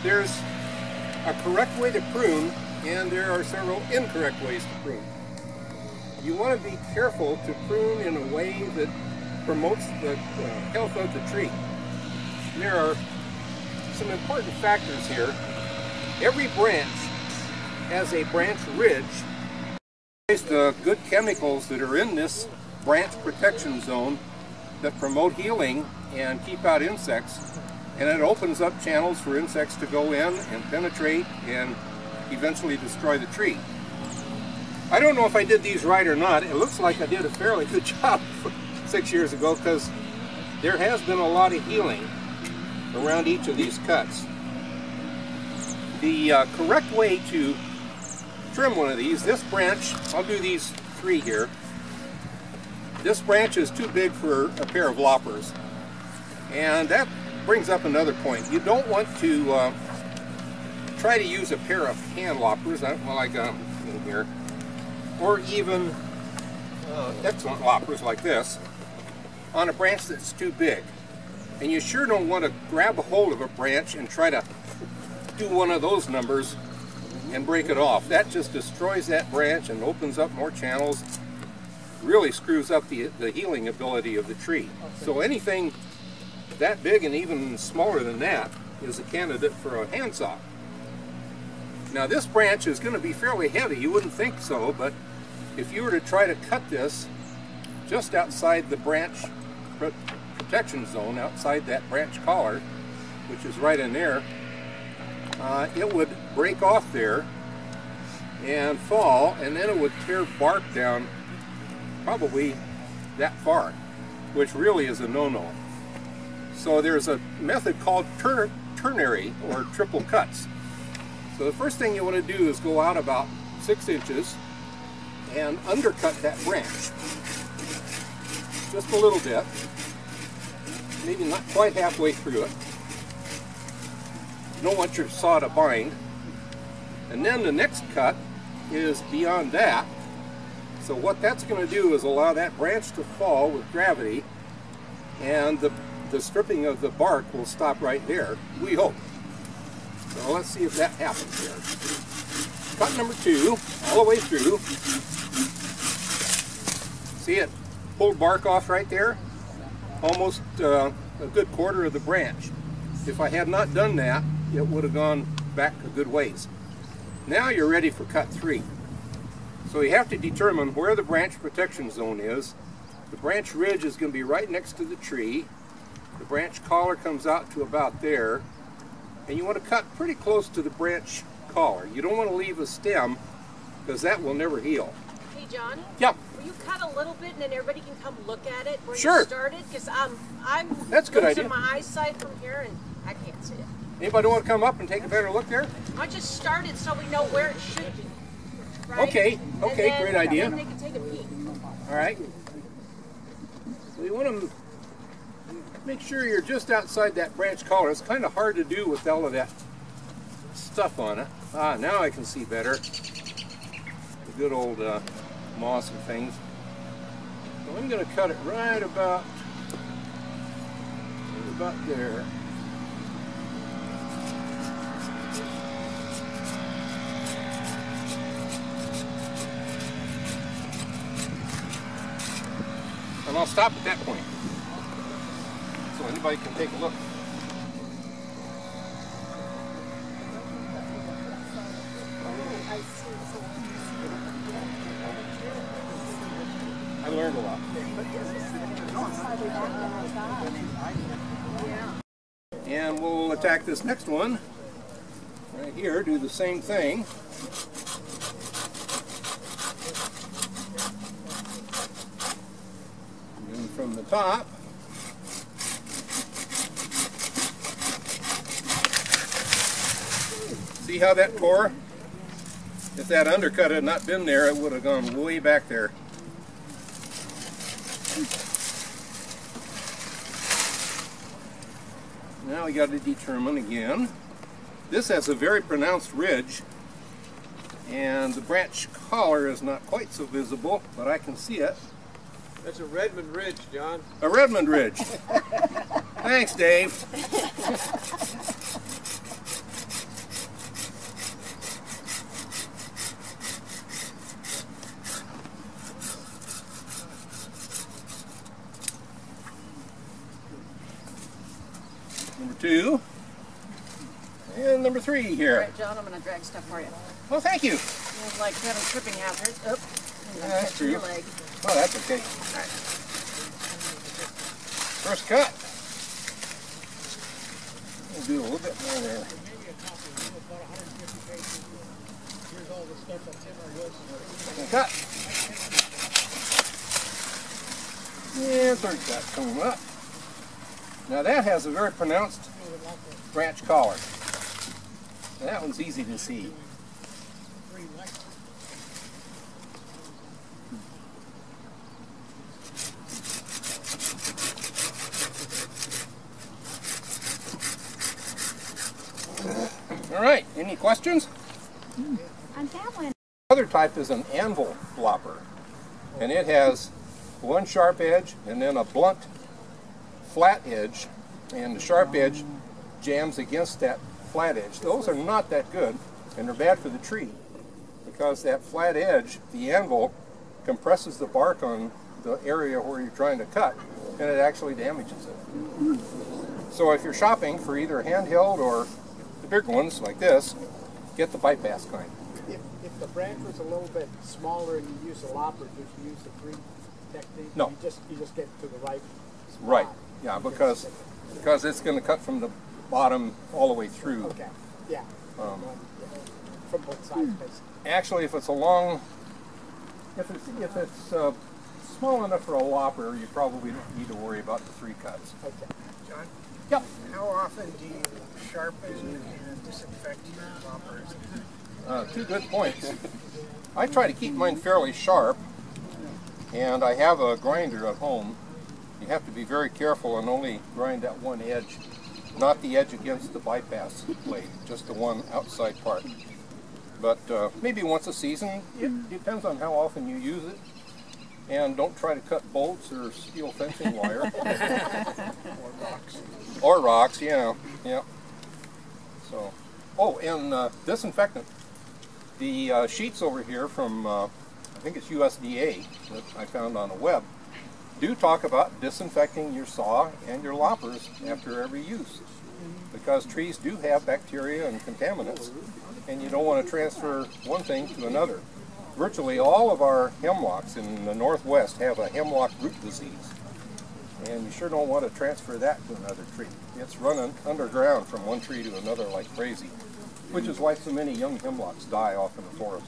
There's a correct way to prune, and there are several incorrect ways to prune. You want to be careful to prune in a way that promotes the health of the tree. There are some important factors here. Every branch has a branch ridge. The good chemicals that are in this branch protection zone that promote healing and keep out insects, and it opens up channels for insects to go in and penetrate and eventually destroy the tree. I don't know if I did these right or not. It looks like I did a fairly good job 6 years ago, because there has been a lot of healing around each of these cuts. The correct way to trim one of these, this branch, I'll do these 3 here. This branch is too big for a pair of loppers, and that brings up another point. You don't want to try to use a pair of hand loppers, well, I got them in here, or even excellent loppers like this on a branch that's too big. And you sure don't want to grab a hold of a branch and try to do one of those numbers and break it off. That just destroys that branch and opens up more channels, really screws up the healing ability of the tree. So anything that big and even smaller than that is a candidate for a handsaw. Now this branch is going to be fairly heavy. You wouldn't think so, but if you were to try to cut this just outside the branch protection zone, outside that branch collar, which is right in there, it would break off there and fall, and then it would tear bark down probably that far, which really is a no-no. So there's a method called ternary or triple cuts. So the first thing you want to do is go out about 6 inches and undercut that branch just a little bit, maybe not quite halfway through it. You don't want your saw to bind. And then the next cut is beyond that. So what that's going to do is allow that branch to fall with gravity, and the stripping of the bark will stop right there, we hope. So let's see if that happens here. Cut number 2, all the way through. See it pulled bark off right there? Almost a good quarter of the branch. If I had not done that, it would have gone back a good ways. Now you're ready for cut 3. So you have to determine where the branch protection zone is. The branch ridge is going to be right next to the tree. The branch collar comes out to about there, and you want to cut pretty close to the branch collar. You don't want to leave a stem, because that will never heal. Hey John? Yeah? Will you cut a little bit and then everybody can come look at it where Sure. you started? Because I'm That's a good losing idea. my eyesight from here and I can't see it. Anybody want to come up and take a better look there? I just started so we know where it should be. Right? Okay, okay, And then, great idea. And then they can take a peek. All right. So you want to make sure you're just outside that branch collar. It's kind of hard to do with all of that stuff on it. Ah, now I can see better. The good old moss and things. So I'm going to cut it right about there. And I'll stop at that point, so anybody can take a look. I learned a lot. And we'll attack this next one right here, do the same thing. And from the top, see how that tore? If that undercut had not been there, it would have gone way back there. Now we got to determine again. This has a very pronounced ridge, and the branch collar is not quite so visible, but I can see it. That's a Redmond ridge, John. A Redmond ridge. Thanks, Dave. 2. And number 3 All here. right, John, I'm going to drag stuff for you. Well, thank you. It's like having tripping hazards. Oh, Yeah, that's true. your leg. Oh, that's okay. All right. First cut. We'll do a little bit more there. Second cut. And third cut coming up. Now that has a very pronounced branch collar. Now that one's easy to see. All right, any questions? On that one. Other type is an anvil flopper, and it has one sharp edge and then a blunt flat edge, and the sharp edge jams against that flat edge. Those are not that good, and they're bad for the tree because that flat edge, the anvil, compresses the bark on the area where you're trying to cut, and it actually damages it. So if you're shopping for either handheld or the big ones like this, get the bypass kind. If the branch was a little bit smaller and you use a lopper, did you use the free technique? No. You just get to the right spot. Right. Yeah, because it's going to cut from the bottom all the way through. Okay. Yeah. From both sides, basically. Actually, if it's a long, if it's small enough for a lopper, you probably don't need to worry about the 3 cuts. Okay. John, Yep. how often do you sharpen and disinfect your loppers? 2 good points. I try to keep mine fairly sharp, and I have a grinder at home. You have to be very careful and only grind that one edge, not the edge against the bypass blade, just the one outside part. But maybe once a season. It depends on how often you use it. And don't try to cut bolts or steel fencing wire. Or rocks? Or rocks, yeah. So, oh, and disinfectant. The sheets over here from, I think it's USDA that I found on the web, do talk about disinfecting your saw and your loppers after every use, because trees do have bacteria and contaminants, and you don't want to transfer one thing to another. Virtually all of our hemlocks in the Northwest have a hemlock root disease, and you sure don't want to transfer that to another tree. It's running underground from one tree to another like crazy, which is why so many young hemlocks die off in the forest.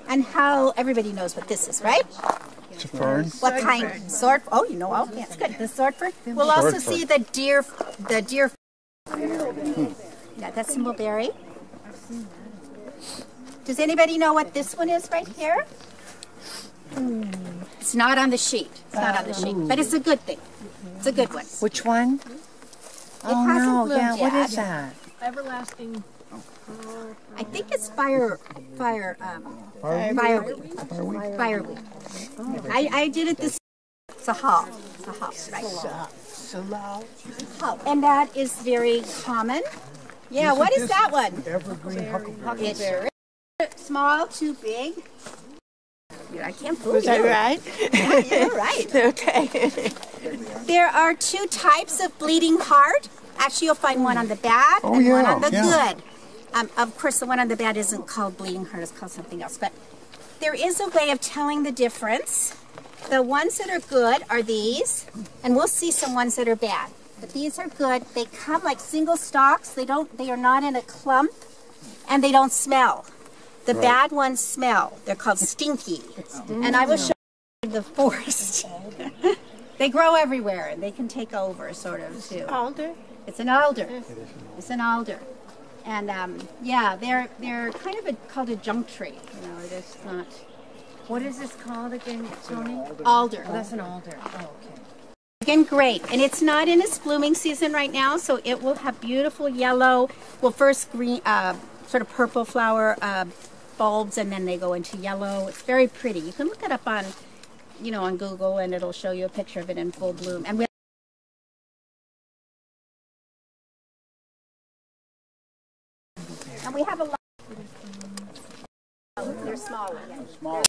And how everybody knows what this is, right? It's a fern. What kind? Sword? Oh, you know all. Yeah, it's good. The sword fern. We'll also see the deer. Yeah, that's mulberry. Does anybody know what this one is right here? It's not on the sheet. It's not on the sheet, but it's a good thing. It's a good one. Which one? Oh hasn't no, bloomed yeah, what yet. is that? Everlasting. I think it's fireweed. I did it this. It's a hop. It's a hop, right? Hop. And that is very common. Yeah, what is that one? Evergreen huckleberry. It's sure is. Small, too big. I can't fool Was you. that right? Yeah, you're right. Okay. There are 2 types of bleeding heart. Actually, you'll find one on the bad and one on the good. Of course, the one on the bad isn't called bleeding heart, it's called something else. But there is a way of telling the difference. The ones that are good are these, and we'll see some ones that are bad. But these are good. They come like single stalks. They are not in a clump, and they don't smell. The bad ones smell. They're called stinky. And I will show you the forest. They grow everywhere, and they can take over, sort of, too. Alder? It's an alder. It's an alder. And, yeah, they're kind of called a junk tree. You know, it's not... What is this called again, Toni? Alder. Oh, that's an alder. Oh, okay. Again, great. And it's not in its blooming season right now, so it will have beautiful yellow, well, first green, sort of purple flower bulbs, and then they go into yellow. It's very pretty. You can look it up on, you know, on Google, and it'll show you a picture of it in full bloom. And we have a lot. They're smaller. Yeah. Small.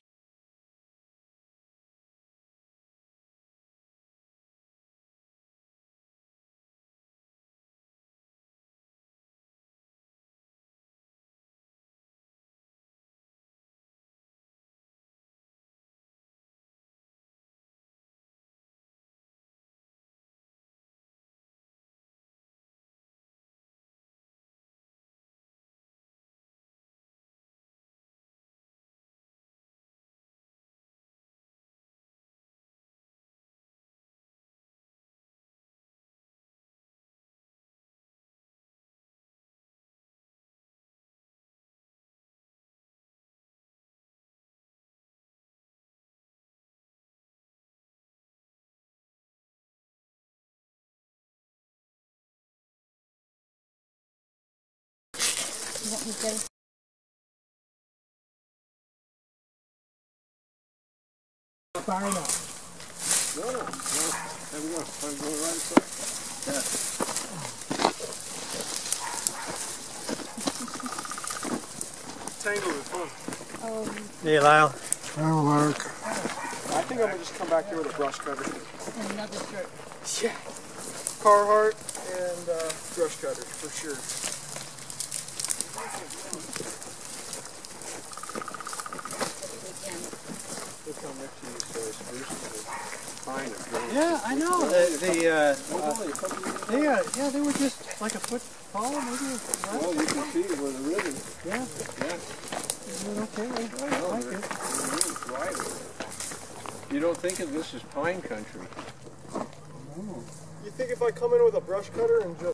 Far enough. No. I'm going right aside. Tangled is fun. Hey, Lyle. Oh, Mark. I think I'm gonna just come back here with a brush cutter. And another shirt. Yeah. Carhartt and brush cutter for sure. Look how much these spruce and pine have grown. Yeah, I know. They were just like a foot tall, maybe. Well, you can see where the ribbon. Yeah. Okay. I like it. It's wider. You don't think of this as pine country. You think if I come in with a brush cutter and just